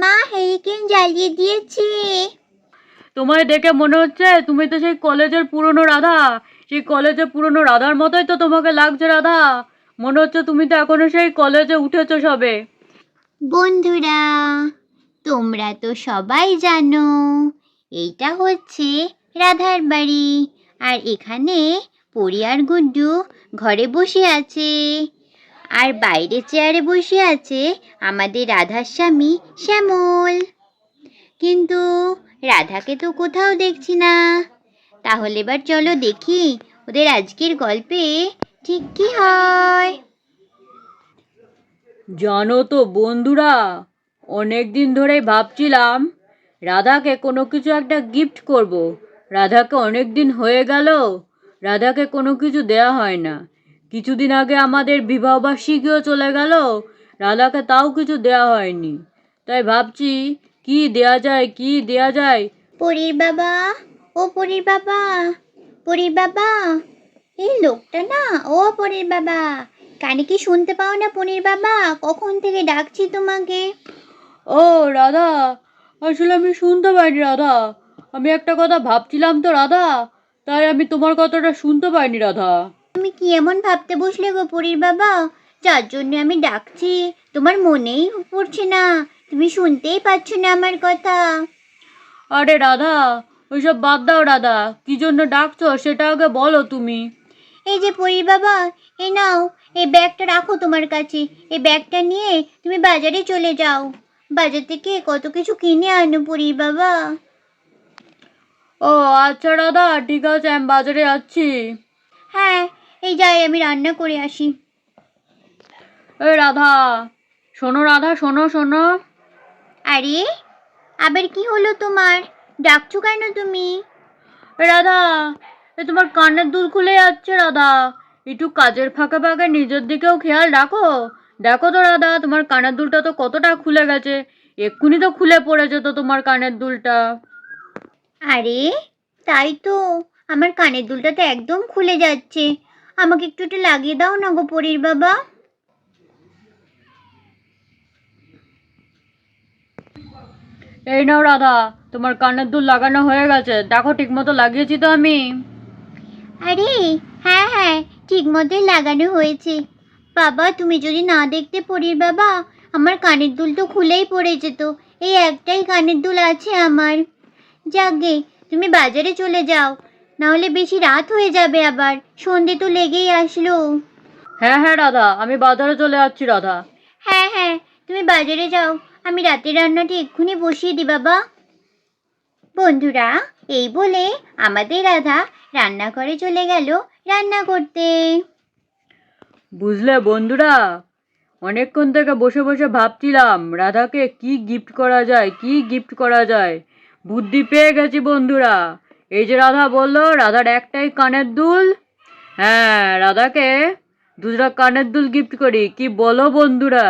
মা, হেরিকেন জ্বালিয়ে দিয়েছি। তোমায় দেখে মনে হচ্ছে তুমি তো সেই কলেজের পুরনো রাধা। সেই কলেজের পুরনো রাধার মতোই তো তোমাকে লাগছে রাধা। মনে হচ্ছে তুমি তো এখনো সেই কলেজে উঠেছো সবে। বন্ধুরা, তোমরা তো সবাই জানো এইটা হচ্ছে রাধার বাড়ি, আর এখানে পরি আর গুড্ডু ঘরে বসে আছে, আর বাইরে চেয়ারে বসে আছে আমাদের রাধার স্বামী শ্যামল। কিন্তু রাধাকে তো কোথাও দেখছি না। তাহলে এবার চলো দেখি ওদের আজকের গল্পে ঠিক কি হয়। জানো তো বন্ধুরা, অনেক দিন ধরেই ভাবছিলাম রাধাকে কোনো কিছু একটা গিফট করব। রাধাকে অনেক দিন হয়ে গেল, রাধাকে কোনো কিছু দেয়া হয় না। কিছুদিন আগে আমাদের বিবাহবার্ষিকীও চলে গেল, রাধাকে তাও কিছু দেয়া হয়নি। তাই ভাবছি কি দেয়া যায়, কি দেয়া যায়। পরীর বাবা, ও পরীর বাবা, পরীর বাবা, এই লোকটা না, ও পরীর বাবা, কানে কি শুনতে পাও না পরীর বাবা? কখন থেকে ডাকছি তোমাকে। ও রাধা, আসলে আমি শুনতে পাইনি রাধা। আমি একটা কথা ভাবছিলাম তো রাধা, তাই আমি তোমার কথাটা শুনতে পাইনি রাধা। তুমি কি এমন ভাবতে বসলে গো পরীর বাবা, যার জন্য আমি ডাকছি তোমার মনেই পড়ছে না, তুমি শুনতেই পাচ্ছ না আমার কথা। আরে রাধা, ওইসব বাদ দাও রাধা, কি জন্য ডাকছো সেটা আগে বলো তুমি। এই যে পরীর বাবা, এই নাও, এই ব্যাগটা রাখো তোমার কাছে। এই ব্যাগটা নিয়ে তুমি বাজারে চলে যাও, বাজার থেকে কত কিছু কিনে আনো পরীর বাবা। ও আচ্ছা রাধা, ঠিক আছে, আমি বাজারে যাচ্ছি। হ্যাঁ, এই যাই, আমি রান্না করে আসি। এই রাধা, শোনো রাধা, শোনো শোনো। আরে, আবার কি হলো তোমার? ডাকছো কেন তুমি? রাধা, এ তোমার কানের দুল খুলে যাচ্ছে রাধা। একটু কাজের ফাঁকে ফাঁকে নিজের দিকেও খেয়াল রাখো। দেখো তো রাধা, তোমার কানের দুলটা তো কতটা খুলে গেছে। এক্ষুনি তো খুলে পড়ে যেত তোমার কানের দুলটা। আরে, তাই তো, আমার কানের দুলটা তো একদম খুলে যাচ্ছে। আমাকে একটু একটু লাগিয়ে দাও না গো পরীর বাবা। এই নাও রাধা, তোমার কানের দুল লাগানো হয়ে গেছে, দেখো ঠিক মতো লাগিয়েছি তো আমি। আরে, হ্যাঁ হ্যাঁ, ঠিক মতোই লাগানো হয়েছে। বাবা, তুমি যদি না দেখতে পরীর বাবা, আমার কানের দুল তো খুলেই পড়ে যেত। এই একটাই কানের দুল আছে আমার। যাকগে, তুমি বাজারে চলে যাও, না হলে বেশি রাত হয়ে যাবে, আবার সন্ধে তো লেগেই আসলো। হ্যাঁ হ্যাঁ রাধা, আমি বাজারে চলে যাচ্ছি রাধা। হ্যাঁ হ্যাঁ, তুমি বাজারে যাও, আমি রাতের রান্নাটি এক্ষুনি বসিয়ে দিই বাবা। বন্ধুরা, এই বলে আমাদের রাধা রান্নাঘরে চলে গেল রান্না করতে। বুঝলে বন্ধুরা, অনেকক্ষণ থেকে বসে বসে ভাবছিলাম রাধাকে কি গিফট করা যায়, কি গিফট করা যায়। বুদ্ধি পেয়ে গেছি বন্ধুরা। এই যে রাধা বললো রাধার একটাই কানের দুল, হ্যাঁ রাধাকে দুটা কানের দুল গিফট করি, কি বলো বন্ধুরা?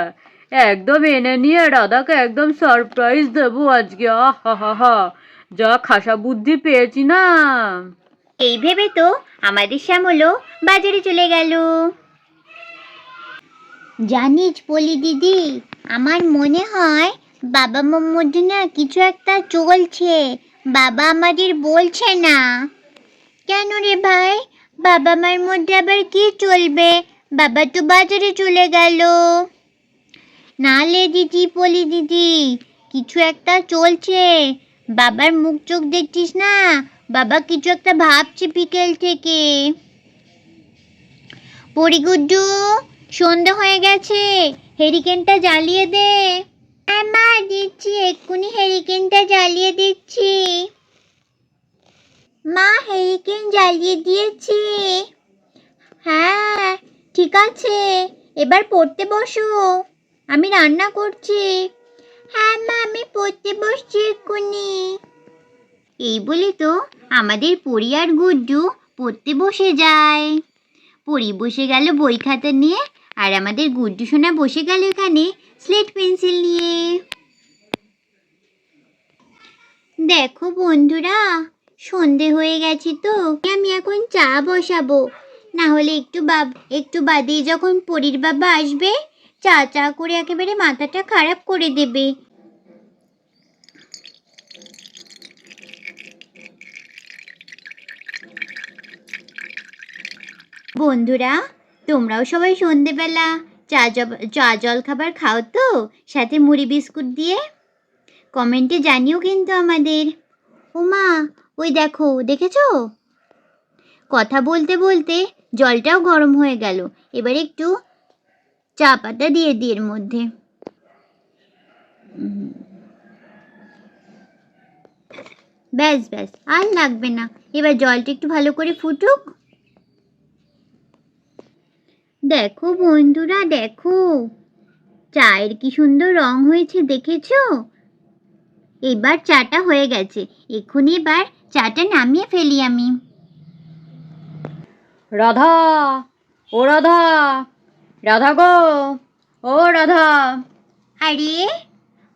একদম এনে নিয়ে রাধাকে একদম সারপ্রাইজ দেবো আজকে। আহা হা হা, যা খাসা বুদ্ধি পেয়েছি না। এই ভেবে তো আমাদের শ্যামলও বাজারে চলে গেল। জানিস পলি দিদি, আমার মনে হয় বাবা মার মধ্যে না কিছু একটা চলছে। বাবা আমাদের বলছে না। কেন রে ভাই, বাবা মার মধ্যে আবার কি চলবে? বাবা তো বাজারে চলে গেল। না লে দিদি, পলি দিদি, কিছু একটা চলছে। বাবার মুখ চোখ দেখছিস না, বাবা কিছু একটা ভাবছে বিকেল থেকে। পরিগুড্ডু, সন্ধ্যা হয়ে গেছে, হেরিকেনটা জ্বালিয়ে দে। মা, দিচ্ছি, এক্ষুনি হেরিকেনটা জ্বালিয়ে দিচ্ছি। মা, হেরিকেন জ্বালিয়ে দিয়েছি। হ্যাঁ, ঠিক আছে, এবার পড়তে বসো, আমি রান্না করছি। হ্যাঁ মা, আমি পড়তে বসছি এক্ষুনি। এই বলে তো আমাদের পরি আর গুড্ডু পড়তে বসে যায়। পরি বসে গেল বই খাতা নিয়ে, আর আমাদের গুড্ডু সোনা বসে গেল এখানে স্লেট পেন্সিল নিয়ে। দেখো বন্ধুরা, সন্ধে হয়ে গেছে তো, আমি এখন চা বসাবো। না হলে একটু বাদেই যখন পরীর বাবা আসবে, চা চা করে একেবারে মাথাটা খারাপ করে দেবে। বন্ধুরা, তোমরাও সবাই সন্ধেবেলা চা জল খাবার খাও তো, সাথে মুড়ি বিস্কুট দিয়ে? কমেন্টে জানিও কিন্তু আমাদের। ওমা, ওই দেখো, দেখেছো? কথা বলতে বলতে জলটাও গরম হয়ে গেল। এবার একটু চা পাতা দিয়ে দিই এর মধ্যে। ব্যাস ব্যাস, আর লাগবে না। এবার জলটা একটু ভালো করে ফুটুক। দেখো বন্ধুরা, দেখো চায়ের কি সুন্দর রং হয়েছে, দেখেছো? এবার চাটা হয়ে গেছে। এবার চাটা নামিয়ে ফেলি আমি। রাধা, ও রাধা, রাধা গো, ও রাধা। আরে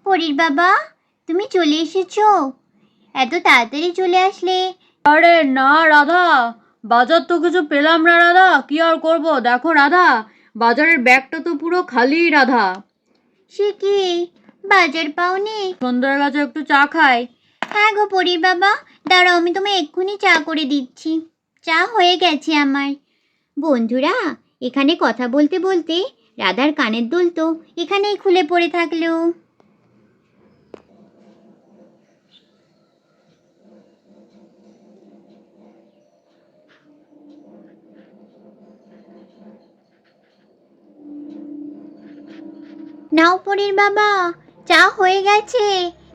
পরীর বাবা, তুমি চলে এসেছো? এত তাড়াতাড়ি চলে আসলে? আরে না রাধা, বাজার তো কিছু পেলাম না রাধা, কি আর করব। দেখো রাধা, বাজারের ব্যাগটা তো পুরো খালি রাধা। সে কি, বাজার পাওনি? সন্ধ্যার কাছে একটু চা খাই। হ্যাঁ গো পরীর বাবা, দাঁড়াও, আমি তোমায় এক্ষুনি চা করে দিচ্ছি। চা হয়ে গেছে আমার। বন্ধুরা, এখানে কথা বলতে বলতে রাধার কানের দুল তো এখানেই খুলে পড়ে থাকলো। নাও পরীর বাবা, চা হয়ে গেছে।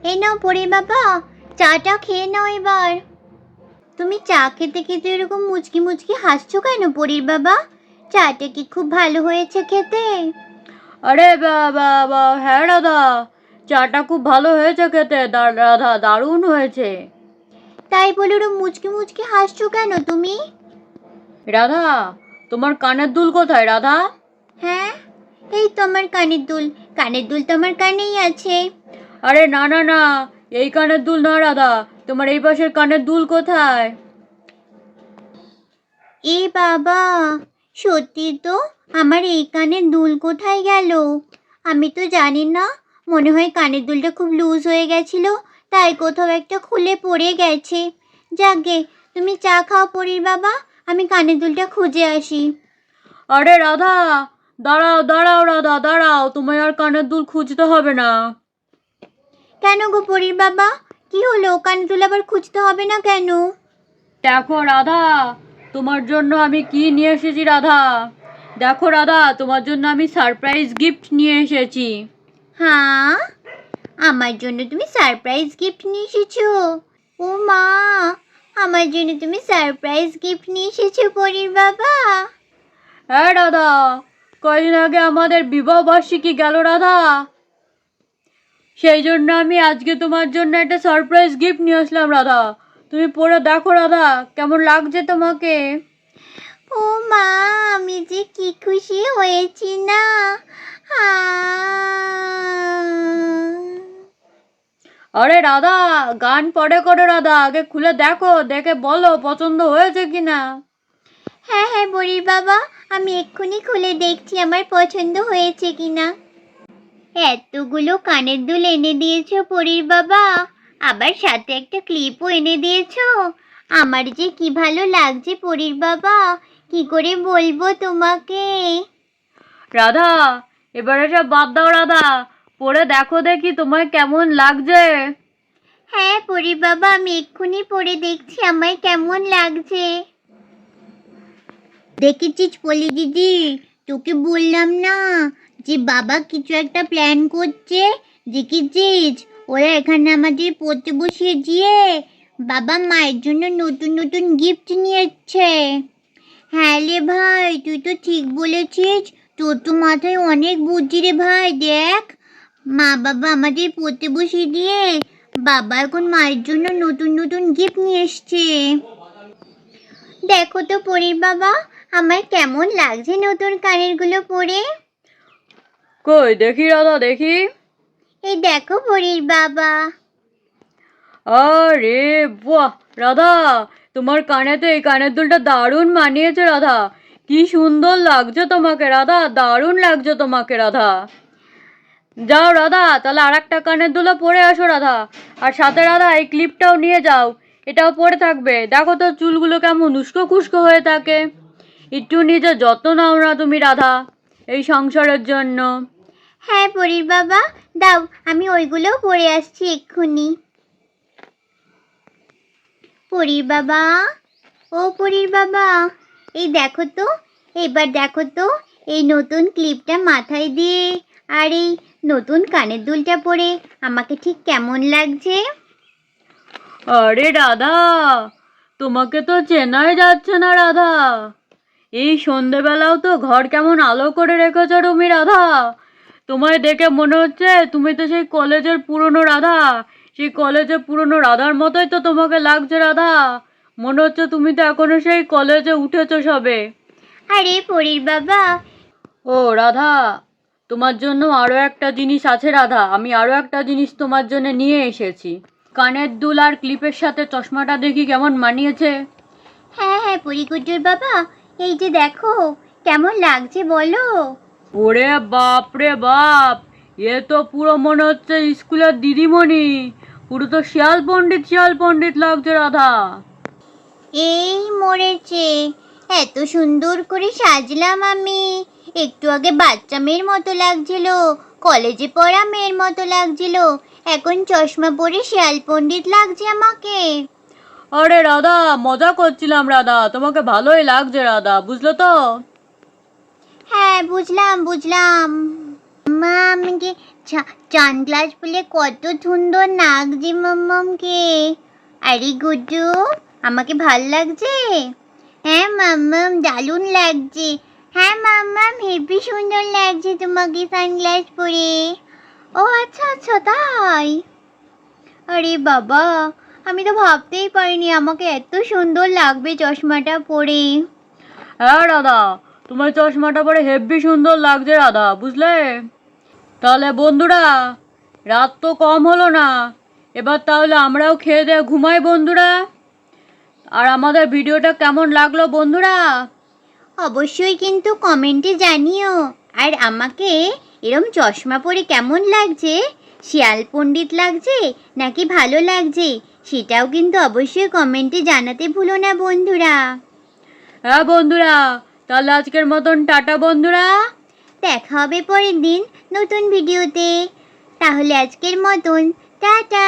এই নাও পরীর বাবা, চাটা খেয়ে নাও এবার। তুমি চা খেতে খেতে এরকম মুচকি মুচকি হাসছো কেন পরীর বাবা? চাটা কি খুব ভালো হয়েছে খেতে? আরে বাবা, হ্যাঁ রাধা, চাটা খুব ভালো হয়েছে খেতে, রাধা দারুণ হয়েছে। তাই বলে ওরকম মুচকি মুচকি হাসছো কেন তুমি? রাধা, তোমার কানের দুল কোথায় রাধা? হ্যাঁ, এই তো আমার কানের দুল। কানের দুল তো আমার কানেই আছে। আরে না না না, এই কানের দুল না রাধা, তোমার এই পাশের কানের দুল কোথায়? এ বাবা, সত্যি তো, আমার এই কানের দুল কোথায় গেল? আমি তো জানি না। মনে হয় কানের দুলটা খুব লুজ হয়ে গেছিল, তাই কোথাও একটা খুলে পড়ে গেছে। যাকগে, তুমি চা খাও পরীর বাবা, আমি কানের দুলটা খুঁজে আসি। আরে রাধা, দাঁড়াও দাঁড়াও রাধা, দাঁড়াও, তোমার আর কানের দুল খুঁজতে হবে না। কেন গো পরীর বাবা, কি হলো? কানের দুল আবার খুঁজতে হবে না কেন? দেখো রাধা, তোমার জন্য আমি কি নিয়ে এসেছি রাধা। দেখো রাধা, তোমার জন্য আমি সারপ্রাইজ গিফট নিয়ে এসেছি। হ্যাঁ, আমার জন্য তুমি সারপ্রাইজ গিফট নিয়ে এসেছো? ও মা, আমার জন্য তুমি সারপ্রাইজ গিফট নিয়ে এসেছো পরীর বাবা? হ্যাঁ রাধা, কয়দিন আগে আমাদের বিবাহ বার্ষিকী গেল রাধা, সেই জন্য আমি আজকে তোমার জন্য একটা সারপ্রাইজ গিফট নিয়ে আসলাম রাধা। তুমি পরে দেখো রাধা, কেমন লাগছে তোমাকে। ও মা, আমি যে কি খুশি হয়েছি না। আরে রাধা, গান পরে করো রাধা, আগে খুলে দেখো, দেখে বলো পছন্দ হয়েছে কিনা। হ্যাঁ হ্যাঁ পরীর বাবা, আমি এক্ষুনি খুলে দেখছি আমার পছন্দ হয়েছে কিনা। এতগুলো কানের দুল এনে দিয়েছো পরীর বাবা, আবার সাথে একটা ক্লিপও এনে দিয়েছো। আমার যে কি ভালো লাগছে পরীর বাবা, কি করে বলবো তোমাকে। রাধা, এবারে সব বাদ দাও রাধা, পরে দেখো দেখি তোমায় কেমন লাগছে। হ্যাঁ পরীর বাবা, আমি এক্ষুনি পরে দেখছি আমায় কেমন লাগছে। দেখেছিস পলি দিদি, তোকে বললাম না যে বাবা কিছু একটা প্ল্যান করছে? দেখেছিস, ওরা এখানে আমাদের পড়তে বসিয়ে দিয়ে বাবা মায়ের জন্য নতুন নতুন গিফট নিয়ে এসছে। হ্যাঁ রে ভাই, তুই তো ঠিক বলেছিস, তোর তো মাথায় অনেক বুদ্ধি রে ভাই। দেখ, মা বাবা আমাদের পড়তে বসিয়ে দিয়ে বাবা এখন মায়ের জন্য নতুন নতুন গিফট নিয়ে এসছে। দেখো তো পরীর বাবা, আমার কেমন লাগছে নতুন কানেরগুলো পরে। কই দেখি রাধা, দেখি। এই দেখো পরীর বাবা। আরে বাহ রাধা, তোমার কানে তো এই কানের দুলটা দারুণ মানিয়েছে রাধা। কি সুন্দর লাগছে তোমাকে রাধা, দারুণ লাগছে তোমাকে রাধা। যাও রাধা, তাহলে আর একটা কানের দুলও পরে আসো রাধা, আর সাথে রাধা এই ক্লিপটাও নিয়ে যাও, এটাও পরে থাকবে। দেখো তো চুলগুলো কেমন উস্কো খুস্কো হয়ে থাকে। একটু নিজে যত্ন নাও না তুমি রাধা এই সংসারের জন্য। হ্যাঁ পরীর বাবা, দাও আমি ওইগুলোও পরে আসছি এক্ষুনি। পরীর বাবা, ও পরীর বাবা, এই দেখো তো, এবার দেখো তো, এই নতুন ক্লিপটা মাথায় দিয়ে আর এই নতুন কানের দুলটা পরে আমাকে ঠিক কেমন লাগছে? আরে রাধা, তোমাকে তো চেনাই যাচ্ছে না রাধা। এই সন্ধেবেলাও তো ঘর কেমন আলো করে রেখেছো তুমি রাধা। তোমায় দেখে মনে হচ্ছে তুমি তো সেই কলেজের পুরনো রাধা। সেই কলেজের পুরনো রাধার মতোই তো তোমাকে লাগছে রাধা। মনে হচ্ছে তুমি তো এখনো সেই কলেজে উঠেছো সবে। আরে পরীর বাবা, ও রাধা, তোমার জন্য আরও একটা জিনিস আছে রাধা। আমি আরও একটা জিনিস তোমার জন্য নিয়ে এসেছি। কানের দুল আর ক্লিপের সাথে চশমাটা দেখি কেমন মানিয়েছে। হ্যাঁ হ্যাঁ পরীগুড্ডুর বাবা, এই যে দেখো কেমন লাগছে বলো। ওরে বাপ রে বাপ, এ তো পুরো মনে হচ্ছে স্কুলের দিদিমণি। পুরো তো শিয়াল পণ্ডিত লাগছে রাধা। এই মরেছে, এত সুন্দর করে সাজলাম আমি। একটু আগে বাচ্চা মেয়ের মতো লাগছিল, কলেজে পড়া মেয়ের মতো লাগছিল, এখন চশমা পরে শিয়াল পণ্ডিত লাগছে আমাকে। আরে রাধা, মজা করছিলাম রাধা, তোমাকে ভালোই লাগছে রাধা, বুঝলো তো? হ্যাঁ বুঝলাম বুঝলাম। মা আমাকে সানগ্লাস পরলে কত সুন্দর লাগছে মাম্মামকে। আরে গুড্ডু, আমাকে ভাল লাগছে? হ্যাঁ মাম্মাম, দারুণ লাগছে। হ্যাঁ মাম্মাম, হেবি সুন্দর লাগছে তোমাকে সানগ্লাস পরে। ও আচ্ছা আচ্ছা তাই। আরে বাবা, আমি তো ভাবতেই পারিনি আমাকে এত সুন্দর লাগবে চশমাটা পরে। হ্যাঁ রাধা, তোমার চশমাটা পরে হেব্বি সুন্দর লাগছে রাধা, বুঝলে? তাহলে বন্ধুরা, রাত তো কম হলো না, এবার তাহলে আমরাও খেয়ে দিয়ে ঘুমাই বন্ধুরা। আর আমাদের ভিডিওটা কেমন লাগলো বন্ধুরা? অবশ্যই কিন্তু কমেন্টে জানিও। আর আমাকে এরম চশমা পরে কেমন লাগছে, শিয়াল পণ্ডিত লাগছে নাকি ভালো লাগছে, সেটাও কিন্তু অবশ্যই কমেন্টে জানাতে ভুলো না বন্ধুরা। হ্যাঁ বন্ধুরা, তাহলে আজকের মতন টাটা বন্ধুরা। দেখা হবে পরের দিন নতুন ভিডিওতে। তাহলে আজকের মতন টাটা।